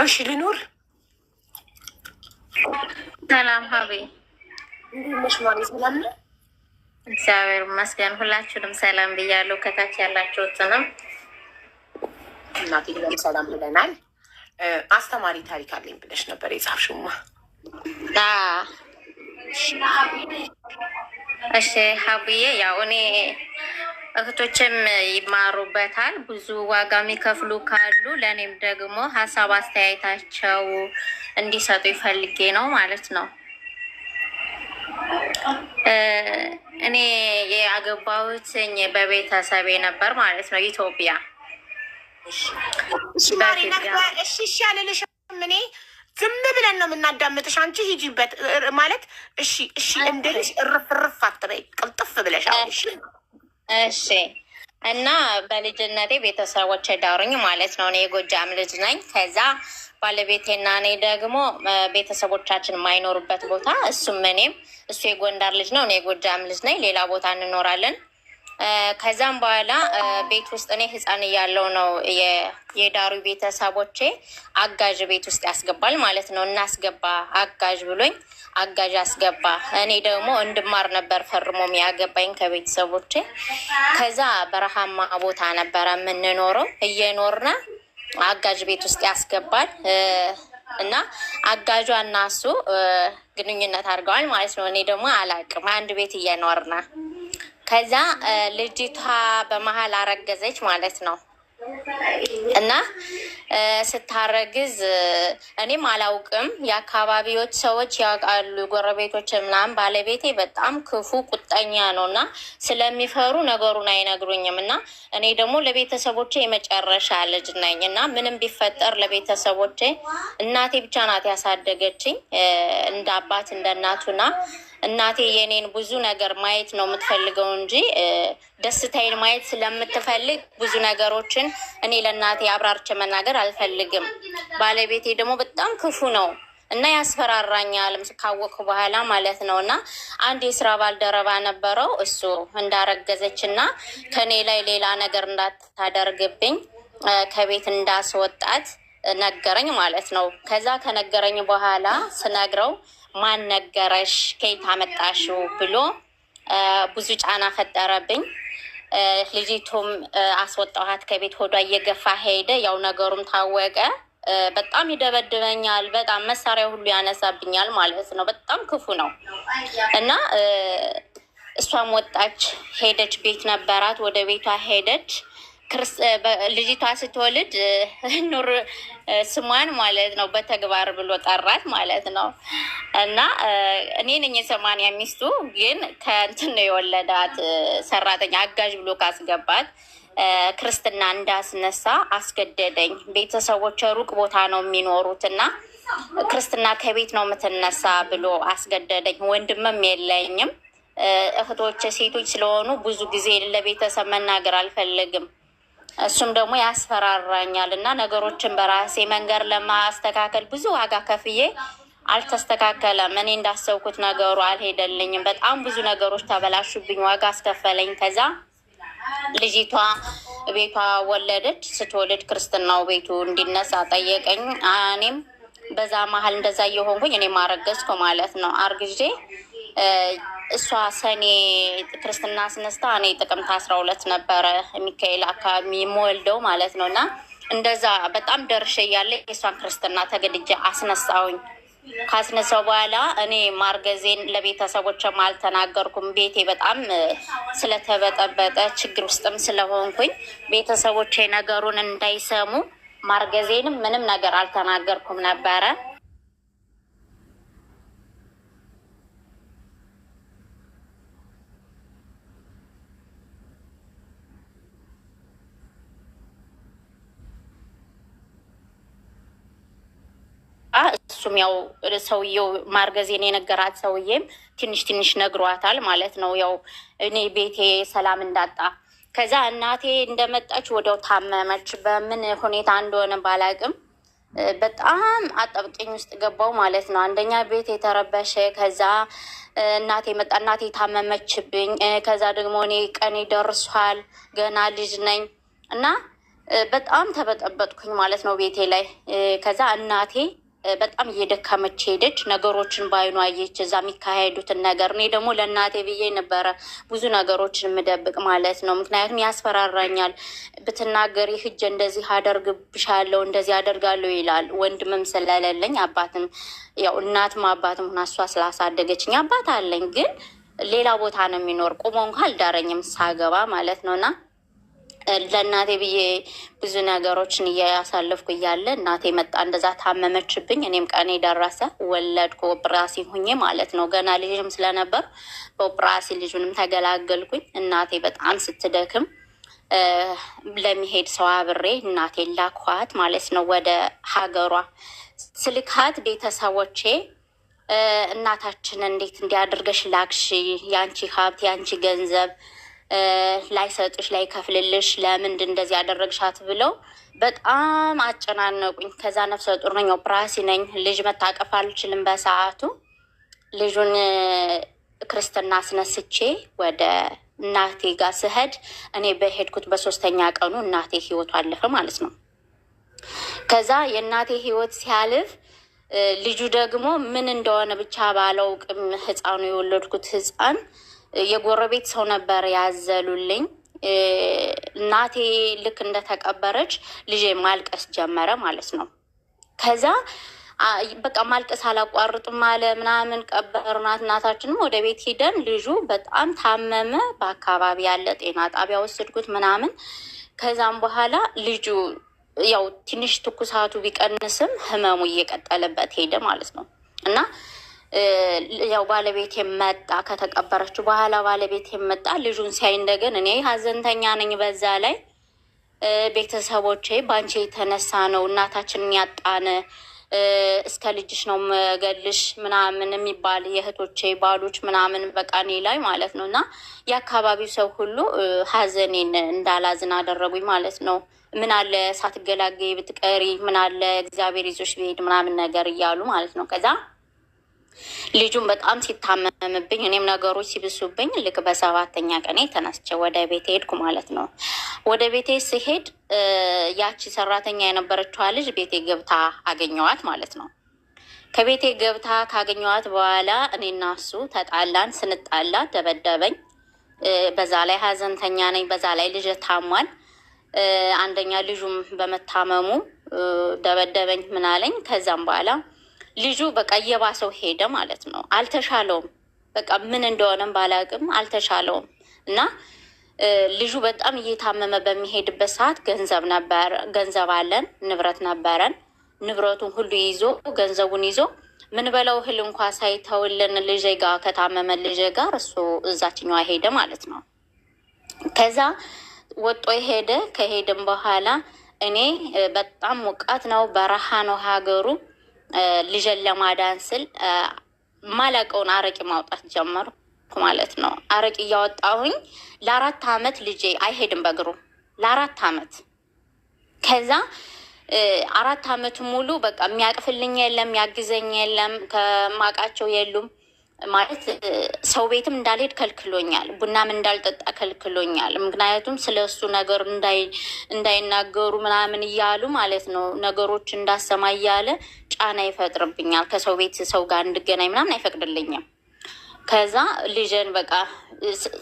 እሺ ልኑር። ሰላም ሀቤ፣ እንዴት ነሽ ማሪ? ሰላም ነው እግዚአብሔር ይመስገን። ሁላችሁንም ሰላም ብያለሁ። ከታች ያላችሁትንም እናቴንም ሰላም ብለናል። አስተማሪ ታሪክ አለኝ ብለሽ ነበር የጻፍሽማ። እሺ ሀብዬ፣ ያው እኔ እህቶችም ይማሩበታል፣ ብዙ ዋጋ የሚከፍሉ ካሉ ለእኔም ደግሞ ሀሳብ አስተያየታቸው እንዲሰጡ ይፈልጌ ነው ማለት ነው። እኔ ያገባሁት በቤተሰቤ ነበር ማለት ነው፣ ኢትዮጵያ። እሺ አልልሽም እኔ ዝም ብለን ነው የምናዳምጥሽ። አንቺ ሂጂበት ማለት እሺ እንድልሽ እርፍ አትበይ፣ ቅልጥፍ ብለሽ አሁን። እሺ እና በልጅነቴ ቤተሰቦች ዳሩኝ ማለት ነው። እኔ የጎጃም ልጅ ነኝ። ከዛ ባለቤቴና እኔ ደግሞ ቤተሰቦቻችን የማይኖሩበት ቦታ፣ እሱም እኔም፣ እሱ የጎንደር ልጅ ነው፣ እኔ የጎጃም ልጅ ነኝ፣ ሌላ ቦታ እንኖራለን። ከዛም በኋላ ቤት ውስጥ እኔ ህፃን እያለው ነው የዳሩ ቤተሰቦቼ አጋዥ ቤት ውስጥ ያስገባል ማለት ነው። እናስገባ አጋዥ ብሎኝ አጋዥ አስገባ። እኔ ደግሞ እንድማር ነበር ፈርሞም ያገባኝ ከቤተሰቦቼ። ከዛ በረሃማ ቦታ ነበረ የምንኖረው። እየኖርነ አጋዥ ቤት ውስጥ ያስገባል እና አጋጇ እና እሱ ግንኙነት አድርገዋል ማለት ነው። እኔ ደግሞ አላቅም። አንድ ቤት እየኖርነ ከዛ ልጅቷ በመሀል አረገዘች ማለት ነው። እና ስታረግዝ እኔም አላውቅም፣ የአካባቢዎች ሰዎች ያውቃሉ፣ ጎረቤቶች ምናምን። ባለቤቴ በጣም ክፉ ቁጠኛ ነው እና ስለሚፈሩ ነገሩን አይነግሩኝም። እና እኔ ደግሞ ለቤተሰቦቼ የመጨረሻ ልጅ ነኝ እና ምንም ቢፈጠር ለቤተሰቦቼ እናቴ ብቻ ናት ያሳደገችኝ እንደ አባት እንደ እናቱና እናቴ የኔን ብዙ ነገር ማየት ነው የምትፈልገው እንጂ ደስታዬን ማየት ስለምትፈልግ ብዙ ነገሮችን እኔ ለእናቴ አብራርቼ መናገር አልፈልግም። ባለቤቴ ደግሞ በጣም ክፉ ነው እና ያስፈራራኛል ካወቅኩ በኋላ ማለት ነው። እና አንድ የስራ ባልደረባ ነበረው፣ እሱ እንዳረገዘች እና ከኔ ላይ ሌላ ነገር እንዳታደርግብኝ ከቤት እንዳስወጣት ነገረኝ ማለት ነው። ከዛ ከነገረኝ በኋላ ስነግረው ማን ነገረሽ ከየት አመጣሽው ብሎ ብዙ ጫና ፈጠረብኝ። ልጅቱም አስወጣኋት ከቤት፣ ሆዷ እየገፋ ሄደ። ያው ነገሩም ታወቀ። በጣም ይደበድበኛል፣ በጣም መሳሪያ ሁሉ ያነሳብኛል ማለት ነው። በጣም ክፉ ነው እና እሷም ወጣች ሄደች፣ ቤት ነበራት፣ ወደ ቤቷ ሄደች። ልጅቷ ስትወልድ ኑር ስሟን ማለት ነው በተግባር ብሎ ጠራት ማለት ነው። እና እኔ ነኝ የሰማንያ ሚስቱ፣ ግን ከእንትን ነው የወለዳት ሰራተኛ አጋዥ ብሎ ካስገባት ክርስትና እንዳስነሳ አስገደደኝ። ቤተሰቦች ሩቅ ቦታ ነው የሚኖሩት እና ክርስትና ከቤት ነው የምትነሳ ብሎ አስገደደኝ። ወንድምም የለኝም። እህቶች ሴቶች ስለሆኑ ብዙ ጊዜ ለቤተሰብ መናገር አልፈልግም። እሱም ደግሞ ያስፈራራኛል እና ነገሮችን በራሴ መንገድ ለማስተካከል ብዙ ዋጋ ከፍዬ አልተስተካከለም። እኔ እንዳሰብኩት ነገሩ አልሄደልኝም። በጣም ብዙ ነገሮች ተበላሹብኝ፣ ዋጋ አስከፈለኝ። ከዛ ልጅቷ ቤቷ ወለደች። ስትወልድ ክርስትናው ቤቱ እንዲነሳ ጠየቀኝ። እኔም በዛ መሀል እንደዛ እየሆንኩኝ እኔም አረገዝኩ ማለት ነው። አርግዤ እሷ ሰኔ ክርስትና አስነስታ እኔ ጥቅምት 12 ነበረ ሚካኤል አካባቢ የምወልደው ማለት ነው። እና እንደዛ በጣም ደርሼ እያለ የእሷን ክርስትና ተገድጄ አስነሳውኝ። ካስነሳው በኋላ እኔ ማርገዜን ለቤተሰቦችም አልተናገርኩም። ቤቴ በጣም ስለተበጠበጠ ችግር ውስጥም ስለሆንኩኝ ቤተሰቦቼ ነገሩን እንዳይሰሙ ማርገዜንም ምንም ነገር አልተናገርኩም ነበረ። እሱም ያው ሰውየው ማርገዜን የነገራት ሰውዬም ትንሽ ነግሯታል ማለት ነው። ያው እኔ ቤቴ ሰላም እንዳጣ ከዛ እናቴ እንደመጣች ወዲያው ታመመች። በምን ሁኔታ እንደሆነ ባላቅም በጣም አጠብቂኝ ውስጥ ገባው ማለት ነው። አንደኛ ቤት የተረበሸ፣ ከዛ እናቴ መጣ፣ እናቴ ታመመችብኝ። ከዛ ደግሞ እኔ ቀኔ ደርሷል፣ ገና ልጅ ነኝ እና በጣም ተበጠበጥኩኝ ማለት ነው ቤቴ ላይ። ከዛ እናቴ በጣም እየደከመች ሄደች። ነገሮችን በአይኗ አየች፣ እዛ የሚካሄዱትን ነገር። እኔ ደግሞ ለእናቴ ብዬ ነበረ ብዙ ነገሮችን የምደብቅ ማለት ነው። ምክንያቱም ያስፈራራኛል። ብትናገሪ ሂጅ እንደዚህ አደርግብሻለሁ፣ እንደዚህ አደርጋለሁ ይላል። ወንድምም ስለሌለኝ አባትም ያው እናትም አባትም ሆና እሷ ስላሳደገችኝ አባት አለኝ፣ ግን ሌላ ቦታ ነው የሚኖር። ቁሞ እንኳ አልዳረኝም ሳገባ ማለት ነው። እና ለእናቴ ብዬ ብዙ ነገሮችን እያሳለፍኩ እያለ እናቴ መጣ፣ እንደዛ ታመመችብኝ። እኔም ቀኔ ደረሰ፣ ወለድኩ ኦፕራሲ ሁኜ ማለት ነው። ገና ልጅም ስለነበር በኦፕራሲ ልጁንም ተገላገልኩኝ። እናቴ በጣም ስትደክም ለሚሄድ ሰው አብሬ እናቴ ላኳት ማለት ነው ወደ ሀገሯ። ስልካት ቤተሰቦቼ እናታችን እንዴት እንዲያደርገሽ ላክሽ? የአንቺ ሀብት የአንቺ ገንዘብ ላይሰጥሽ ላይከፍልልሽ ለምንድን እንደዚህ ያደረግሻት ብለው በጣም አጨናነቁኝ። ከዛ ነፍሰ ጡር ነኝ፣ ኦፕራሲ ነኝ፣ ልጅ መታቀፍ አልችልም በሰዓቱ። ልጁን ክርስትና አስነስቼ ወደ እናቴ ጋር ስሄድ እኔ በሄድኩት በሶስተኛ ቀኑ እናቴ ህይወቱ አለፈ ማለት ነው። ከዛ የእናቴ ህይወት ሲያልፍ ልጁ ደግሞ ምን እንደሆነ ብቻ ባላውቅም ህፃኑ የወለድኩት ህፃን የጎረቤት ሰው ነበር ያዘሉልኝ። እናቴ ልክ እንደተቀበረች ልጄ ማልቀስ ጀመረ ማለት ነው። ከዛ በቃ ማልቀስ አላቋርጥም አለ ምናምን። ቀበርናት። እናታችንም ወደ ቤት ሂደን ልጁ በጣም ታመመ። በአካባቢ ያለ ጤና ጣቢያ ወሰድኩት ምናምን። ከዛም በኋላ ልጁ ያው ትንሽ ትኩሳቱ ቢቀንስም ህመሙ እየቀጠለበት ሄደ ማለት ነው። እና ያው ባለቤት መጣ ከተቀበረችው በኋላ ባለቤት መጣ። ልጁን ሲያይ እንደገን እኔ ሀዘንተኛ ነኝ። በዛ ላይ ቤተሰቦቼ በአንቺ የተነሳ ነው እናታችንን ያጣነ፣ እስከ ልጅሽ ነው መገልሽ ምናምን የሚባል የእህቶቼ ባሎች ምናምን በቃ እኔ ላይ ማለት ነው። እና የአካባቢው ሰው ሁሉ ሀዘኔን እንዳላዝን አደረጉኝ ማለት ነው። ምን አለ ሳትገላገይ ብትቀሪ፣ ምን አለ እግዚአብሔር ይዞሽ ቢሄድ ምናምን ነገር እያሉ ማለት ነው። ከዛ ልጁን በጣም ሲታመምብኝ እኔም ነገሮች ሲብሱብኝ ልክ በሰባተኛ ቀኔ ተነስቼ ወደ ቤቴ ሄድኩ ማለት ነው። ወደ ቤቴ ስሄድ ያቺ ሰራተኛ የነበረችዋ ልጅ ቤቴ ገብታ አገኘዋት ማለት ነው። ከቤቴ ገብታ ካገኘዋት በኋላ እኔና እሱ ተጣላን። ስንጣላ ደበደበኝ። በዛ ላይ ሀዘንተኛ ነኝ፣ በዛ ላይ ልጅ ታሟል። አንደኛ ልጁም በመታመሙ ደበደበኝ ምናለኝ። ከዛም በኋላ ልጁ በቃ እየባሰው ሄደ ማለት ነው። አልተሻለውም። በቃ ምን እንደሆነም ባላቅም አልተሻለውም። እና ልጁ በጣም እየታመመ በሚሄድበት ሰዓት ገንዘብ አለን፣ ንብረት ነበረን። ንብረቱን ሁሉ ይዞ ገንዘቡን ይዞ ምን በለው እህል እንኳ ሳይተውልን ልጄ ጋር ከታመመ ልጄ ጋር እሱ እዛችኛዋ ሄደ ማለት ነው። ከዛ ወጦ ሄደ። ከሄድም በኋላ እኔ በጣም ሞቃት ነው፣ በረሃ ነው ሀገሩ። ልጄን ለማዳን ስል ማላቀውን አረቂ ማውጣት ጀመርኩ ማለት ነው። አረቂ እያወጣሁኝ ለ4 አመት ልጄ አይሄድም በእግሩ ለ4 አመት። ከዛ 4 አመት ሙሉ በቃ የሚያቅፍልኝ የለም፣ የሚያግዘኝ የለም፣ ከማቃቸው የሉም ማለት ሰው ቤትም እንዳልሄድ ከልክሎኛል፣ ቡናም እንዳልጠጣ ከልክሎኛል። ምክንያቱም ስለ እሱ ነገር እንዳይናገሩ ምናምን እያሉ ማለት ነው፣ ነገሮች እንዳሰማ እያለ ጫና ይፈጥርብኛል። ከሰው ቤት ሰው ጋር እንድገናኝ ምናምን አይፈቅድልኝም። ከዛ ልጄን በቃ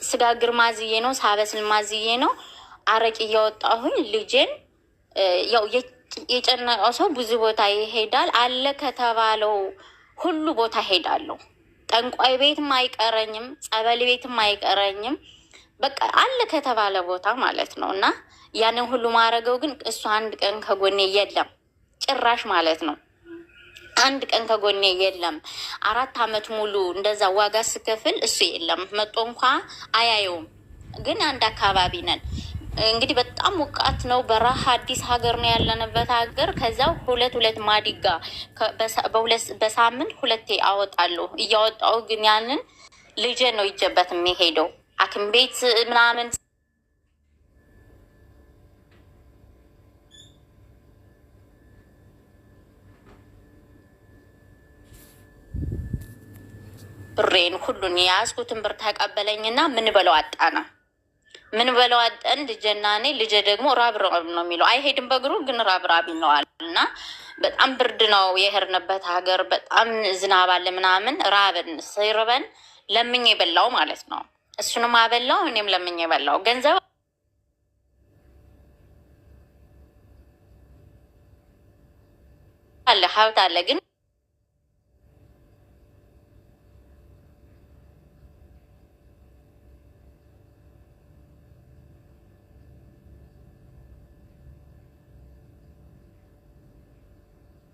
ስጋግር ማዝዬ ነው፣ ሳበስል ማዝዬ ነው፣ አረቂ እያወጣሁኝ ልጄን ያው የጨነቀው ሰው ብዙ ቦታ ይሄዳል። አለ ከተባለው ሁሉ ቦታ ሄዳለሁ። ጠንቋይ ቤትም አይቀረኝም፣ ጸበል ቤትም አይቀረኝም። በቃ አለ ከተባለ ቦታ ማለት ነው። እና ያንን ሁሉ ማድረገው ግን እሱ አንድ ቀን ከጎኔ የለም ጭራሽ ማለት ነው። አንድ ቀን ከጎኔ የለም። 4 አመት ሙሉ እንደዛ ዋጋ ስከፍል እሱ የለም። መጦ እንኳ አያየውም። ግን አንድ አካባቢ ነን። እንግዲህ በጣም ሞቃት ነው፣ በረሃ አዲስ ሀገር ነው ያለንበት ሀገር። ከዛ ሁለት ማዲጋ በሳምንት 2 አወጣለሁ። እያወጣሁ ግን ያንን ልጄ ነው ይጀበት የሚሄደው ሐኪም ቤት ምናምን ብሬን ሁሉን የያዝኩትን ብር ተቀበለኝና ምን በለው አጣና ምን በለው አጠን ልጄና እኔ ልጄ ደግሞ ራብራብ ነው የሚለው አይሄድም በእግሩ ግን ራብራብ ይለዋል። እና በጣም ብርድ ነው የሄድንበት ሀገር፣ በጣም ዝናብ አለ ምናምን። ራብን ሲርበን ለምኜ የበላው ማለት ነው። እሱንም አበላው እኔም ለምኜ የበላው ገንዘብ አለ ሀብት አለ ግን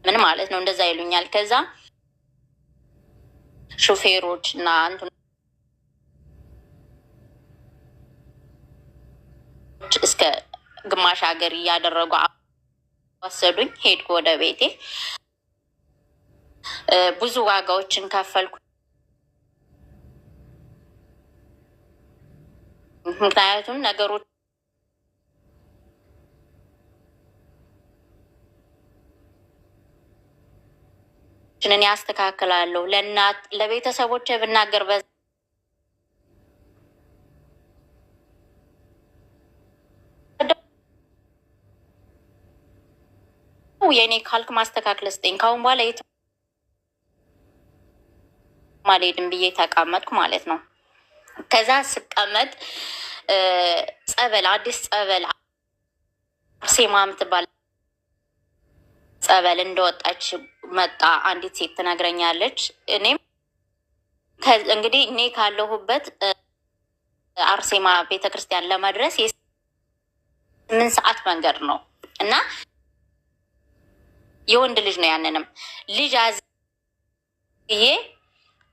ምን ማለት ነው እንደዛ ይሉኛል። ከዛ ሹፌሮች እና እስከ ግማሽ ሀገር እያደረጉ ወሰዱኝ። ሄድኩ ወደ ቤቴ። ብዙ ዋጋዎችን ከፈልኩ። ምክንያቱም ነገሮች እኔ ያስተካክላለሁ። ለእናት ለቤተሰቦች ብናገር የእኔ ካልክ ማስተካከል ስጠኝ፣ ካሁን በኋላ የት ማልሄድም ብዬ ተቀመጥኩ ማለት ነው። ከዛ ስቀመጥ ጸበል አዲስ ጸበል አርሴማ የምትባል ጸበል እንደወጣች መጣ አንዲት ሴት ትነግረኛለች። እኔም እንግዲህ እኔ ካለሁበት አርሴማ ቤተክርስቲያን ለመድረስ የ8 ሰዓት መንገድ ነው እና የወንድ ልጅ ነው። ያንንም ልጅ አዝዬ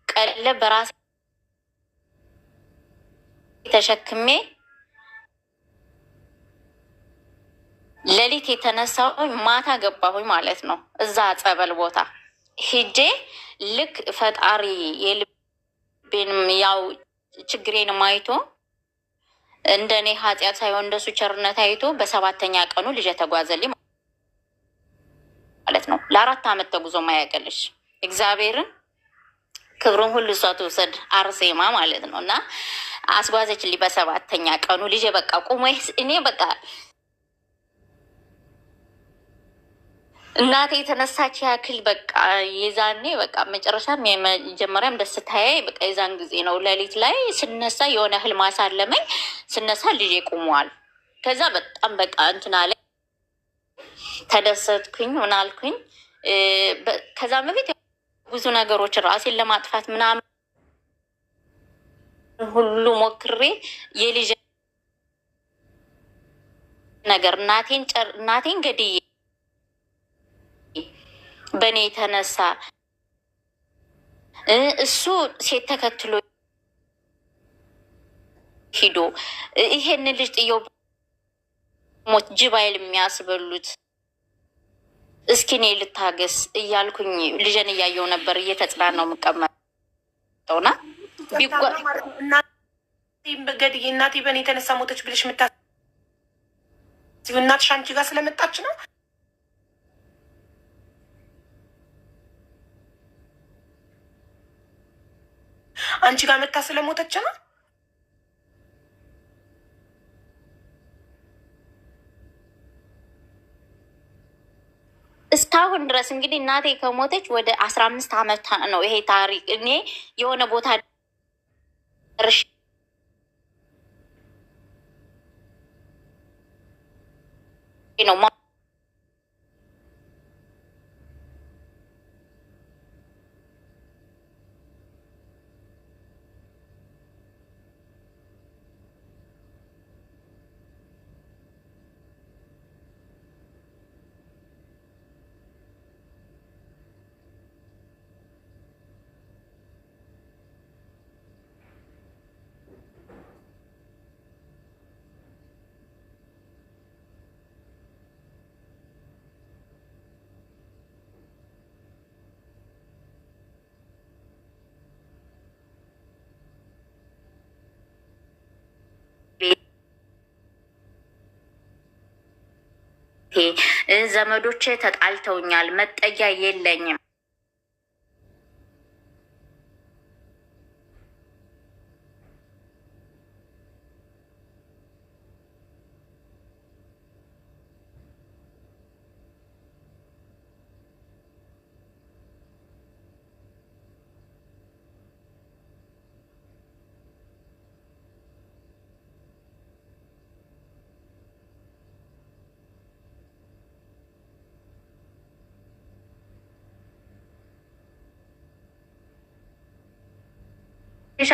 ቀለብ በራሴ ተሸክሜ ሌሊት የተነሳው ማታ ገባሁኝ ማለት ነው። እዛ ጸበል ቦታ ሂጄ ልክ ፈጣሪ የልቤንም ያው ችግሬንም አይቶ እንደኔ ኃጢአት ሳይሆን እንደሱ ቸርነት አይቶ በ7ኛ ቀኑ ልጅ ተጓዘልኝ ማለት ነው። ለ4 ዓመት ተጉዞ ማያቀልሽ እግዚአብሔርን ክብሩን ሁሉ እሷ ትውሰድ አርሴማ ማለት ነው። እና አስጓዘችልኝ በ7ኛ ቀኑ ልጅ በቃ ቁሞ እኔ በቃ እናቴ የተነሳች ያክል በቃ የዛኔ በቃ መጨረሻም የመጀመሪያም ደስታዬ በቃ የዛን ጊዜ ነው። ሌሊት ላይ ስነሳ የሆነ ህልም አሳለመኝ። ስነሳ ልጄ ቁሟል። ከዛ በጣም በቃ እንትን አለ ተደሰትኩኝ ምናልኩኝ። ከዛ በፊት ብዙ ነገሮች ራሴን ለማጥፋት ምናምን ሁሉ ሞክሬ የልጅ ነገር እናቴን ገድዬ በእኔ የተነሳ እሱ ሴት ተከትሎ ሂዶ ይሄንን ልጅ ጥየው ሞት ጅባይል የሚያስበሉት እስኪ እኔ ልታገስ እያልኩኝ ልጄን እያየው ነበር እየተጽናናው የምቀመጠውና ገድዬ እናቴ በእኔ የተነሳ ሞተች ብለሽ የምታስቢው እናትሽ አንቺ ጋር ስለመጣች ነው። አንቺ ጋር መታ ስለሞተች ነው። እስካሁን ድረስ እንግዲህ እናቴ ከሞተች ወደ 15 ዓመት ነው ይሄ ታሪክ። እኔ የሆነ ቦታ ርሽ ነው ዘመዶቼ ተጣልተውኛል፣ መጠጊያ የለኝም።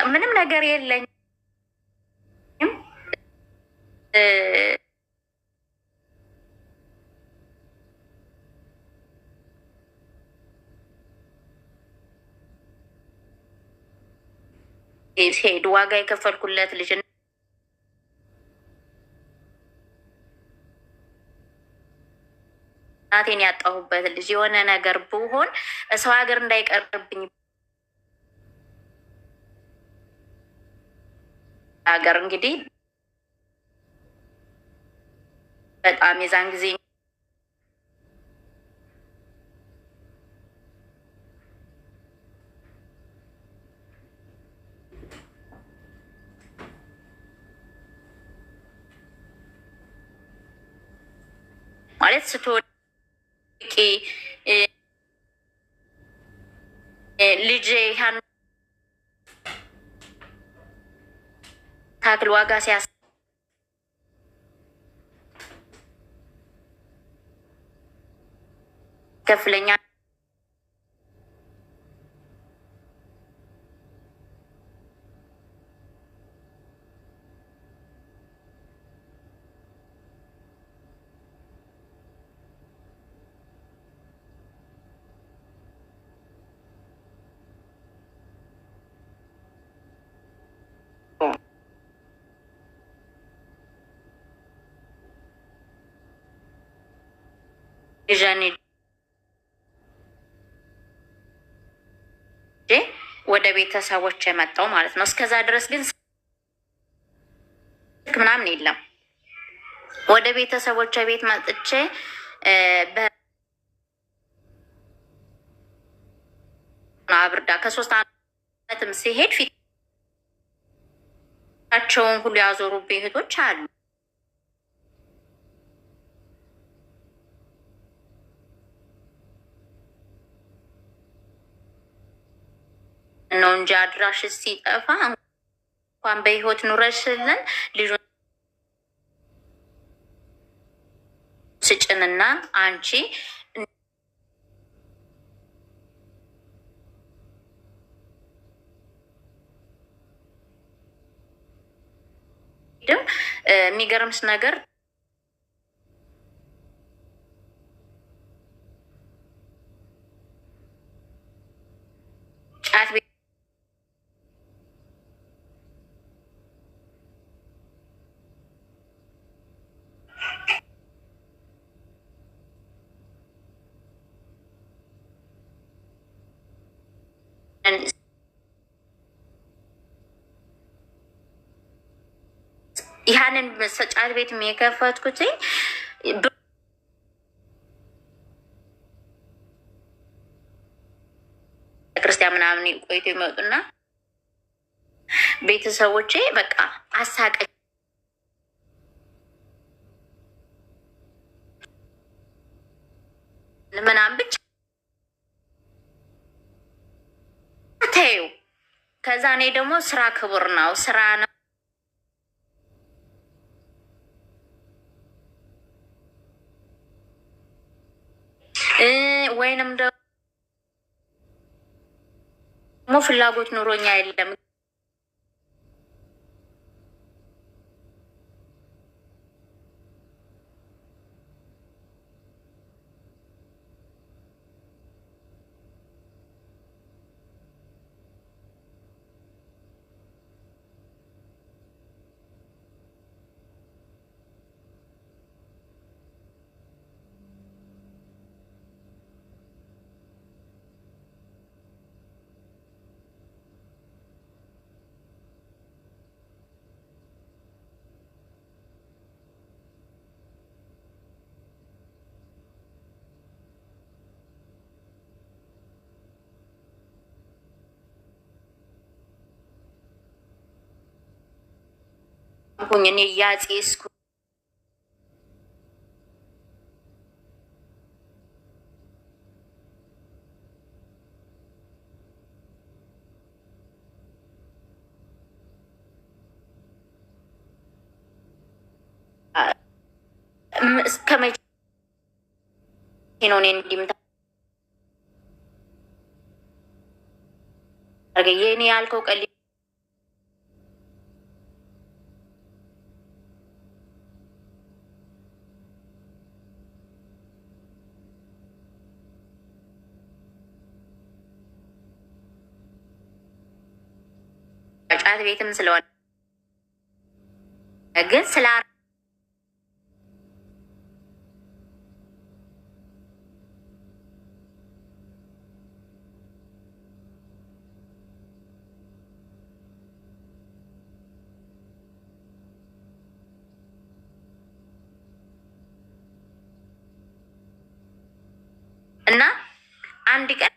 ምንም ነገር የለኝም። ሄድ ዋጋ የከፈልኩለት ልጅ እናቴን ያጣሁበት ልጅ የሆነ ነገር ብሆን ሰው ሀገር እንዳይቀርብኝ ሀገር እንግዲህ በጣም የዛን ጊዜ ማለት ስትወድቂ ልጅ ያን ታክል ዋጋ ሲያስከፍለኛ ዣኔ ወደ ቤተሰቦች የመጣው ማለት ነው። እስከዛ ድረስ ግን ስልክ ምናምን የለም። ወደ ቤተሰቦች ቤት መጥቼ አብርዳ ከ3 ዓመትም ሲሄድ ፊታቸውን ሁሉ ያዞሩብኝ እህቶች አሉ። ነው እንጂ አድራሽ ሲጠፋ እንኳን በህይወት ኑረሽልን ልጁ ስጭንና አንቺ የሚገርምስ ነገር ጫት ቤት ያንን ጫት ቤት የከፈትኩትኝ ክርስቲያን ምናምን ቆይቶ የሚወጡና ቤተሰቦቼ በቃ አሳቀኝ ምናምን ብቻ ተይው። ከዛ እኔ ደግሞ ስራ ክቡር ነው፣ ስራ ነው ወይንም ደግሞ ፍላጎት ኑሮኛ የለም ሁኝ እኔ እያጤስኩ እስከመቼ ነው እኔ እንዲምታ የኔ ያልከው ቀል ጫት ቤትም ስለሆነ ግን ስለ እና አንድ ቀን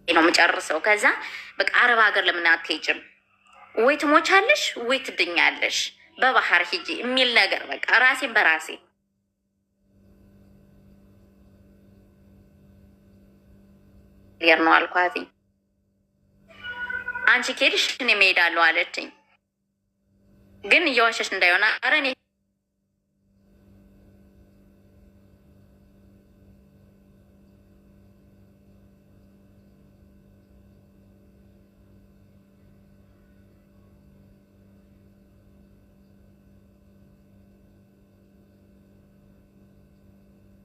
ነው የምጨርሰው። ከዛ በቃ አረብ ሀገር ለምን አትሄጂም? ወይ ትሞቻለሽ ወይ ትድኛለሽ፣ በባህር ሂጂ የሚል ነገር በቃ ራሴን በራሴ ነው አልኳት። አንቺ ከሄድሽ እኔ እሄዳለሁ አለችኝ። ግን እየዋሸሽ እንዳይሆን ኧረ እኔ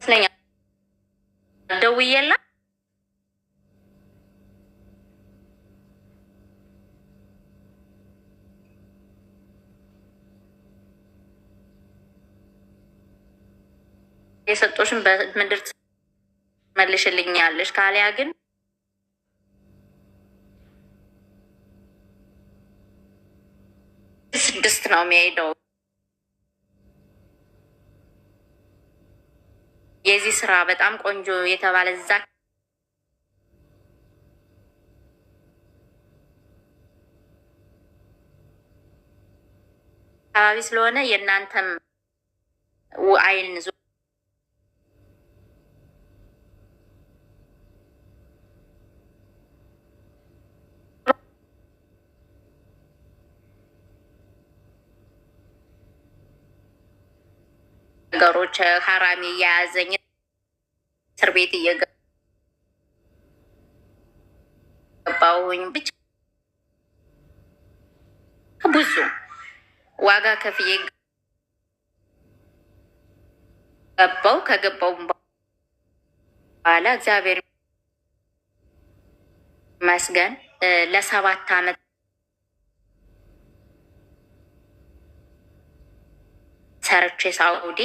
ይመስለኛል ደውዬላት የሰጦሽን በምድር ትመልሽልኛለሽ፣ ካሊያ ግን ስድስት ነው የሚሄደው። የዚህ ስራ በጣም ቆንጆ የተባለ እዛ አካባቢ ስለሆነ የእናንተም አይን ነገሮች ሀራሚ እየያዘኝ እስር ቤት እየገባሁኝ ብቻ ብዙ ዋጋ ከፍዬ ገባው። ከገባው በኋላ እግዚአብሔር ይመስገን ለ7 ዓመት ሰርቼ ሳውዲ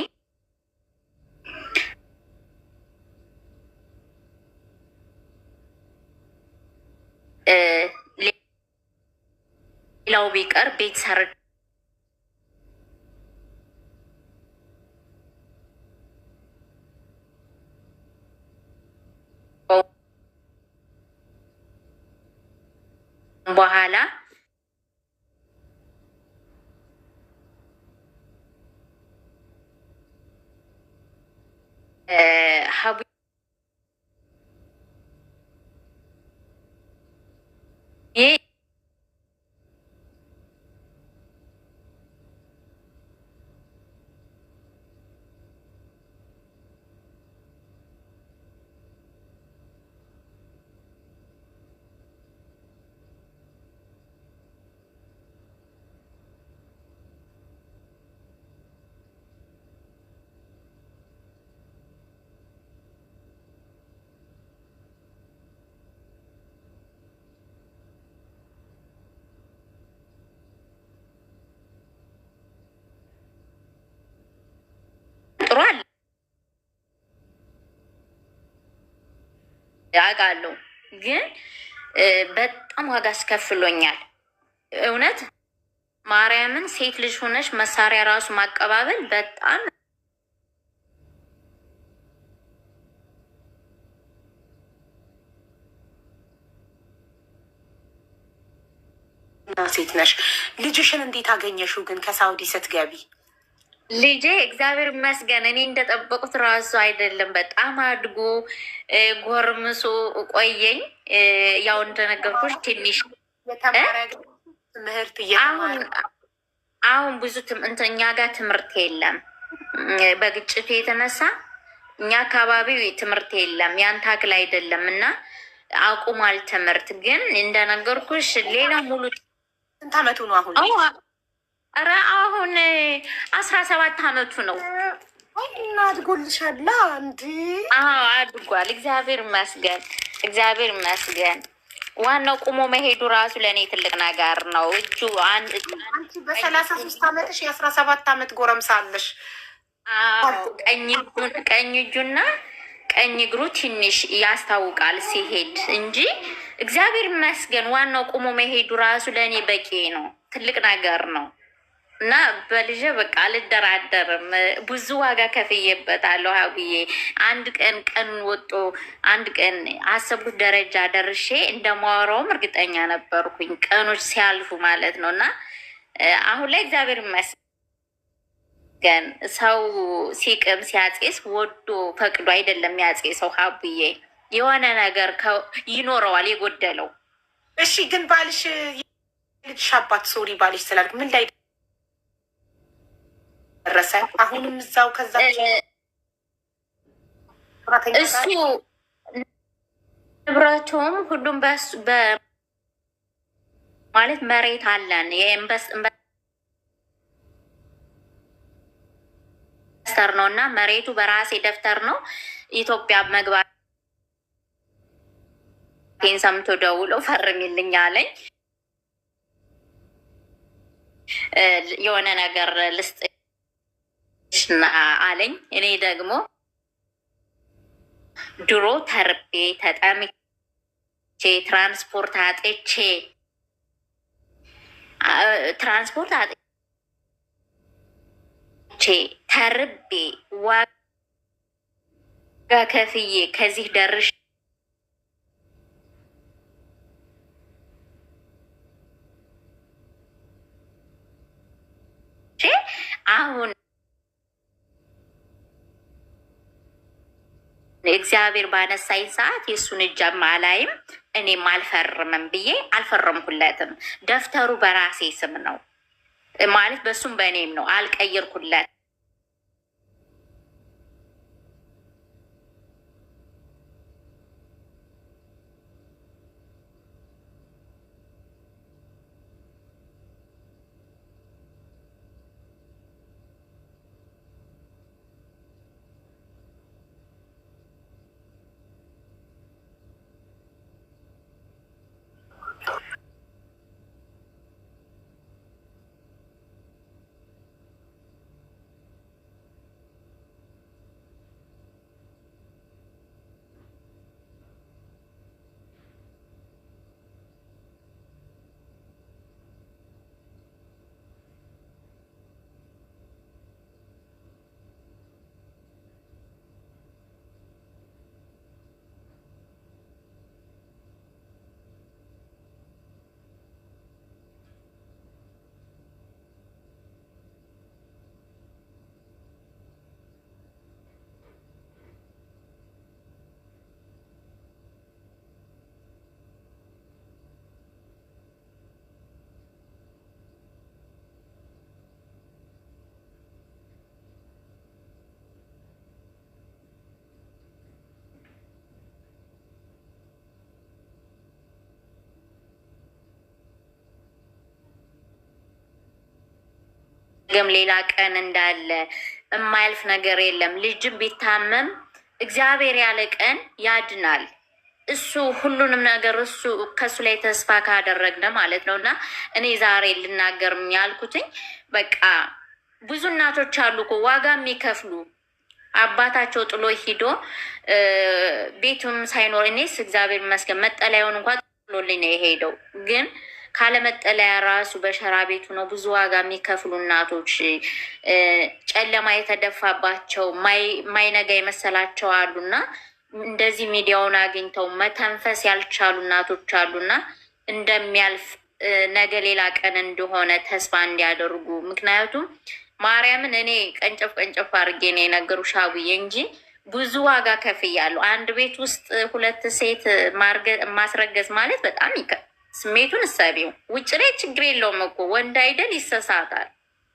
ሌላው ቢቀር ቤት ሰርቼ በኋላ ሀቡ ጥሯል ያውቃለሁ፣ ግን በጣም ዋጋ አስከፍሎኛል። እውነት ማርያምን ሴት ልጅ ሆነሽ መሳሪያ ራሱ ማቀባበል በጣም ሴት ነሽ። ልጅሽን እንዴት አገኘሽው ግን ከሳውዲ ስትገቢ? ልጄ እግዚአብሔር ይመስገን እኔ እንደጠበቁት ራሱ አይደለም። በጣም አድጎ ጎርምሶ ቆየኝ። ያው እንደነገርኩሽ ትንሽ ትምህርት አሁን ብዙ እኛ ጋር ትምህርት የለም። በግጭቱ የተነሳ እኛ አካባቢው ትምህርት የለም። ያን ታክል አይደለም እና አቁሟል ትምህርት። ግን እንደነገርኩሽ ሌላ ሙሉ ስንት አመቱ ነው አሁን? ኧረ አሁን 17 አመቱ ነው። እና አድጎልሻላ እንዲ? አዎ አድጓል። እግዚአብሔር ይመስገን፣ እግዚአብሔር ይመስገን። ዋናው ቁሞ መሄዱ ራሱ ለእኔ ትልቅ ነገር ነው። እጁ አንቺ በ33 አመትሽ የ17 አመት ጎረምሳ አለሽ። ቀኝ እጁና ቀኝ እግሩ ትንሽ ያስታውቃል ሲሄድ እንጂ እግዚአብሔር ይመስገን። ዋናው ቁሞ መሄዱ ራሱ ለእኔ በቂ ነው፣ ትልቅ ነገር ነው። እና በልጄ በቃ አልደራደርም። ብዙ ዋጋ ከፍዬበታለሁ አብዬ። አንድ ቀን ወጦ አንድ ቀን አሰብኩት ደረጃ ደርሼ እንደማወራውም እርግጠኛ ነበርኩኝ፣ ቀኖች ሲያልፉ ማለት ነው። እና አሁን ላይ እግዚአብሔር ይመስገን ሰው ሲቅም ሲያጼስ ወዶ ፈቅዶ አይደለም ያጼሰው ሀብዬ፣ የሆነ ነገር ይኖረዋል የጎደለው። እሺ ግን ባልሽ ልጅሽ አባት ሶሪ ባልሽ ስላልክ ምን ላይ ደረሰ? አሁንም እዛው ከዛ እሱ ንብረቱም ሁሉም ማለት መሬት አለን የኢንቨስተር ነው እና መሬቱ በራሴ ደብተር ነው። ኢትዮጵያ መግባቴን ሰምቶ ደውሎ ፈርሚልኝ አለኝ። የሆነ ነገር ልስጥ አለኝ። እኔ ደግሞ ድሮ ተርቤ ተጠምቼ ትራንስፖርት አጥቼ ተርቤ ዋጋ ከፍዬ ከዚህ ደርሼ አሁን እግዚአብሔር ባነሳኝ ሰዓት የእሱን እጃም አላይም እኔም አልፈርምም ብዬ አልፈረምኩለትም። ደብተሩ በራሴ ስም ነው ማለት በሱም በእኔም ነው፣ አልቀየርኩለት። ገም ሌላ ቀን እንዳለ የማያልፍ ነገር የለም። ልጅም ቢታመም እግዚአብሔር ያለ ቀን ያድናል። እሱ ሁሉንም ነገር እሱ ከሱ ላይ ተስፋ ካደረግነ ማለት ነው። እና እኔ ዛሬ ልናገር ያልኩትኝ በቃ ብዙ እናቶች አሉ እኮ ዋጋ የሚከፍሉ አባታቸው ጥሎ ሂዶ ቤቱም ሳይኖር፣ እኔስ እግዚአብሔር ይመስገን መጠለያውን እንኳን ጥሎልኝ ነው የሄደው። ግን ካለመጠለያ ራሱ በሸራ ቤቱ ነው ብዙ ዋጋ የሚከፍሉ እናቶች፣ ጨለማ የተደፋባቸው ማይነጋ የመሰላቸው አሉና እንደዚህ ሚዲያውን አግኝተው መተንፈስ ያልቻሉ እናቶች አሉና እንደሚያልፍ ነገ ሌላ ቀን እንደሆነ ተስፋ እንዲያደርጉ። ምክንያቱም ማርያምን እኔ ቀንጨፍ ቀንጨፍ አድርጌ ነው የነገሩሽ አብዬ እንጂ ብዙ ዋጋ ከፍያለሁ። አንድ ቤት ውስጥ 2 ሴት ማስረገዝ ማለት በጣም ስሜቱን እሰቢው። ውጭ ላይ ችግር የለውም እኮ ወንድ አይደል ይሰሳታል።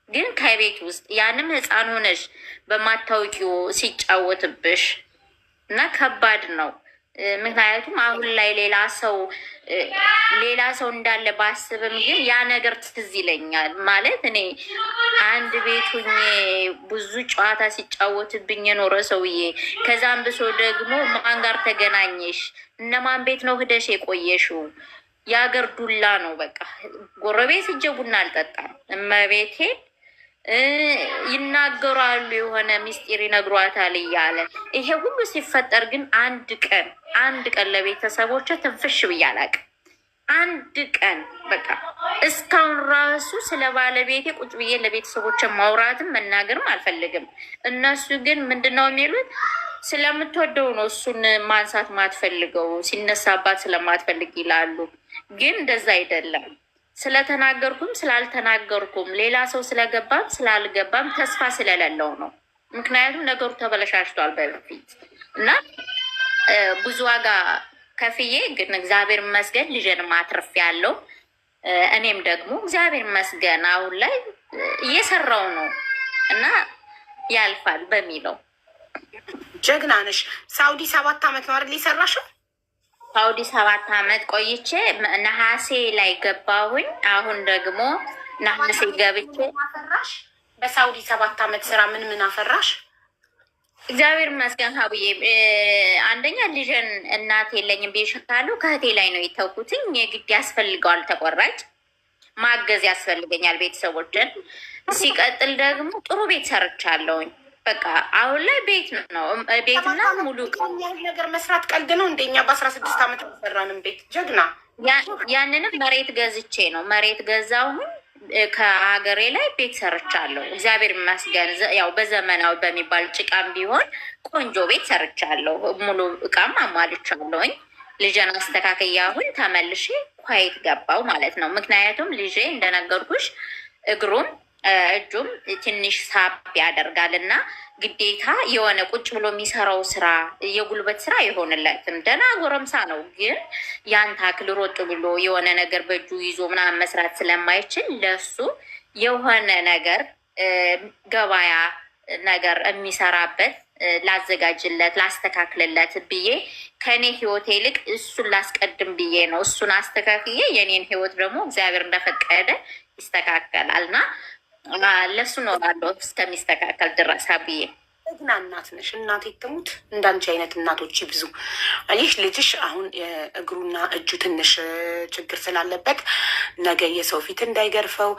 ግን ከቤት ውስጥ ያንም ሕፃን ሆነሽ በማታውቂው ሲጫወትብሽ እና ከባድ ነው። ምክንያቱም አሁን ላይ ሌላ ሰው እንዳለ ባስብም ግን ያ ነገር ትዝ ይለኛል። ማለት እኔ አንድ ቤት ሁኜ ብዙ ጨዋታ ሲጫወትብኝ የኖረ ሰውዬ ከዛም ብሶ ደግሞ ማን ጋር ተገናኘሽ? እነማን ቤት ነው ሂደሽ የቆየሽው? የሀገር ዱላ ነው በቃ። ጎረቤት ሂጄ ቡና አልጠጣም። እመቤቴ ይናገራሉ፣ የሆነ ሚስጢር ይነግሯታል እያለ ይሄ ሁሉ ሲፈጠር ግን አንድ ቀን ለቤተሰቦች ትንፍሽ ብዬ አላውቅም። አንድ ቀን በቃ እስካሁን ራሱ ስለ ባለቤቴ ቁጭ ብዬ ለቤተሰቦች ማውራትም መናገርም አልፈልግም። እነሱ ግን ምንድን ነው የሚሉት? ስለምትወደው ነው እሱን ማንሳት ማትፈልገው፣ ሲነሳባት ስለማትፈልግ ይላሉ። ግን እንደዛ አይደለም። ስለተናገርኩም ስላልተናገርኩም ሌላ ሰው ስለገባም ስላልገባም ተስፋ ስለሌለው ነው። ምክንያቱም ነገሩ ተበለሻሽቷል በፊት እና ብዙ ዋጋ ከፍዬ ግን እግዚአብሔር ይመስገን ልጄን ማትረፍ ያለው እኔም ደግሞ እግዚአብሔር ይመስገን አሁን ላይ እየሰራው ነው እና ያልፋል በሚለው ጀግና ነሽ። ሳውዲ 7 ዓመት ነው አይደል የሰራሽው? ሳውዲ 7 ዓመት ቆይቼ ነሐሴ ላይ ገባሁኝ። አሁን ደግሞ ነሐሴ ገብቼ አፈራሽ። በሳውዲ 7 ዓመት ስራ ምን አፈራሽ? እግዚአብሔር ይመስገን ሀብዬ። አንደኛ ልጅን እናት የለኝም ብዬሻለሁ። ከእህቴ ላይ ነው የተውኩትኝ። የግድ ያስፈልገዋል፣ ተቆራጭ ማገዝ ያስፈልገኛል ቤተሰቦችን። ሲቀጥል ደግሞ ጥሩ ቤት ሰርቻለሁኝ። በቃ አሁን ላይ ቤት ነው ቤትና ሙሉ ያህል ነገር መስራት ቀልድ ነው። እንደኛ በ16 ዓመት ሰራንም ቤት ጀግና። ያንንም መሬት ገዝቼ ነው መሬት ገዛሁኝ። ከሀገሬ ላይ ቤት ሰርቻለሁ እግዚአብሔር ይመስገን። ያው በዘመናዊ በሚባል ጭቃም ቢሆን ቆንጆ ቤት ሰርቻለሁ። ሙሉ እቃም አሟልቻለሁኝ። ልጄን አስተካክያሁን ተመልሼ ኳይት ገባው ማለት ነው። ምክንያቱም ልጄ እንደነገርኩሽ እግሩም እጁም ትንሽ ሳብ ያደርጋል እና ግዴታ የሆነ ቁጭ ብሎ የሚሰራው ስራ የጉልበት ስራ አይሆንለትም። ደህና ጎረምሳ ነው፣ ግን ያን ታክል ሮጥ ብሎ የሆነ ነገር በእጁ ይዞ ምናምን መስራት ስለማይችል ለሱ የሆነ ነገር ገበያ ነገር የሚሰራበት ላዘጋጅለት ላስተካክልለት ብዬ ከእኔ ህይወት ይልቅ እሱን ላስቀድም ብዬ ነው። እሱን አስተካክዬ የኔን ህይወት ደግሞ እግዚአብሔር እንደፈቀደ ይስተካከላል እና ለሱ እኖራለሁ እስከሚስተካከል ድረስ። ብዬ ግና እናት ነሽ። እናቴ ትሙት እንዳንቺ አይነት እናቶች ይብዙ። ይህ ልጅሽ አሁን እግሩና እጁ ትንሽ ችግር ስላለበት ነገ የሰው ፊት እንዳይገርፈው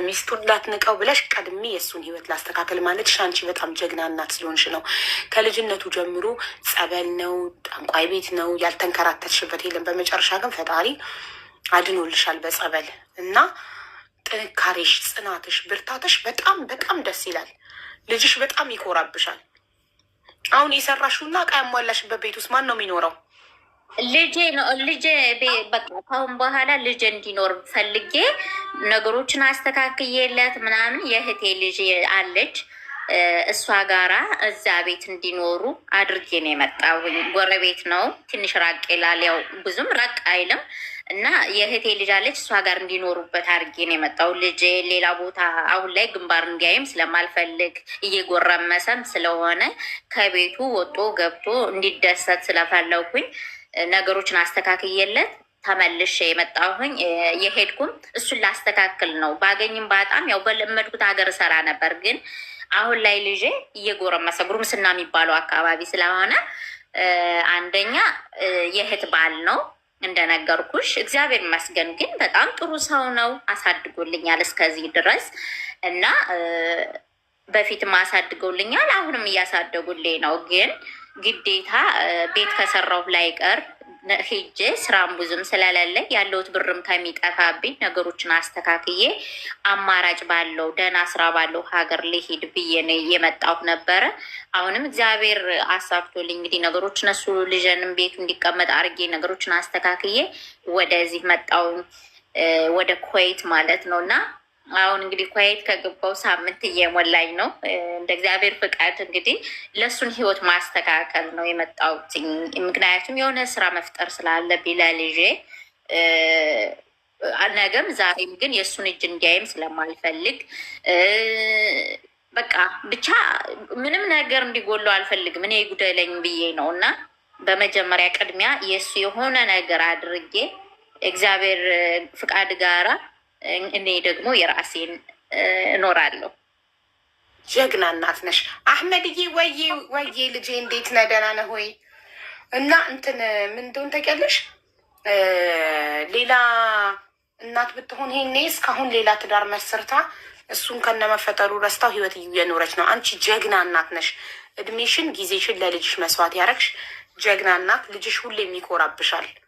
ሚስቱን ላትንቀው ብለሽ ቀድሜ የእሱን ህይወት ላስተካከል ማለትሽ አንቺ በጣም ጀግና እናት ስለሆንሽ ነው። ከልጅነቱ ጀምሮ ጸበል ነው ጠንቋይ ቤት ነው ያልተንከራተትሽበት የለም። በመጨረሻ ግን ፈጣሪ አድኖልሻል በጸበል እና ጥንካሬሽ፣ ጽናትሽ፣ ብርታትሽ በጣም በጣም ደስ ይላል። ልጅሽ በጣም ይኮራብሻል። አሁን የሰራሽውና እቃ ያሟላሽበት ቤት ውስጥ ማን ነው የሚኖረው? ልጄ ነው። ልጄ በቃ ካሁን በኋላ ልጄ እንዲኖር ፈልጌ ነገሮችን አስተካክዬለት ምናምን የእህቴ ልጅ አለች እሷ ጋራ እዛ ቤት እንዲኖሩ አድርጌ ነው የመጣሁኝ። ጎረቤት ነው፣ ትንሽ ራቅ ይላል። ያው ብዙም ራቅ አይልም እና የእህቴ ልጅ አለች እሷ ጋር እንዲኖሩበት አድርጌ ነው የመጣው። ልጄ ሌላ ቦታ አሁን ላይ ግንባር እንዲያይም ስለማልፈልግ እየጎረመሰም ስለሆነ ከቤቱ ወጦ ገብቶ እንዲደሰት ስለፈለኩኝ ነገሮችን አስተካክዬለት ተመልሼ የመጣሁኝ። የሄድኩም እሱን ላስተካክል ነው። ባገኝም በጣም ያው በለመድኩት ሀገር ሰራ ነበር፣ ግን አሁን ላይ ልጄ እየጎረመሰ ጉርምስና የሚባለው አካባቢ ስለሆነ አንደኛ የእህት ባል ነው እንደነገርኩሽ። እግዚአብሔር ይመስገን ግን በጣም ጥሩ ሰው ነው። አሳድጎልኛል እስከዚህ ድረስ እና በፊትም አሳድገውልኛል፣ አሁንም እያሳደጉልኝ ነው። ግን ግዴታ ቤት ከሰራሁ ላይ ቀር ሄጄ ስራም ብዙም ስለሌለኝ ያለሁት ብርም ከሚጠፋብኝ ነገሮችን አስተካክዬ አማራጭ ባለው ደህና ስራ ባለው ሀገር ልሄድ ብዬ ነው የመጣሁ ነበረ። አሁንም እግዚአብሔር አሳክቶልኝ እንግዲህ ነገሮች እነሱ ልጅንም ቤቱ እንዲቀመጥ አድርጌ ነገሮችን አስተካክዬ ወደዚህ መጣሁኝ፣ ወደ ኩዌት ማለት ነው እና አሁን እንግዲህ ኩዌት ከገባው ሳምንት እየሞላኝ ነው። እንደ እግዚአብሔር ፍቃድ እንግዲህ ለእሱን ህይወት ማስተካከል ነው የመጣሁት። ምክንያቱም የሆነ ስራ መፍጠር ስላለብኝ ለልጄ ነገም ዛሬም ግን የእሱን እጅ እንዲያይም ስለማልፈልግ በቃ ብቻ ምንም ነገር እንዲጎለው አልፈልግም። እኔ ጉዳይለኝ ብዬ ነው እና በመጀመሪያ ቅድሚያ የእሱ የሆነ ነገር አድርጌ እግዚአብሔር ፍቃድ ጋራ እኔ ደግሞ የራሴን እኖራለሁ። ጀግና እናት ነሽ አህመድዬ። ወዬ ልጄ እንዴት ነህ? ደህና ነህ ወይ? እና እንትን ምን እንደሆነ ታውቂያለሽ? ሌላ እናት ብትሆን ይሄኔ እስካሁን ሌላ ትዳር መስርታ እሱን ከነመፈጠሩ ረስታው ህይወት እየኖረች ነው። አንቺ ጀግና እናት ነሽ። እድሜሽን ጊዜሽን ለልጅሽ መስዋዕት ያረግሽ ጀግና እናት። ልጅሽ ሁሌም ይኮራብሻል።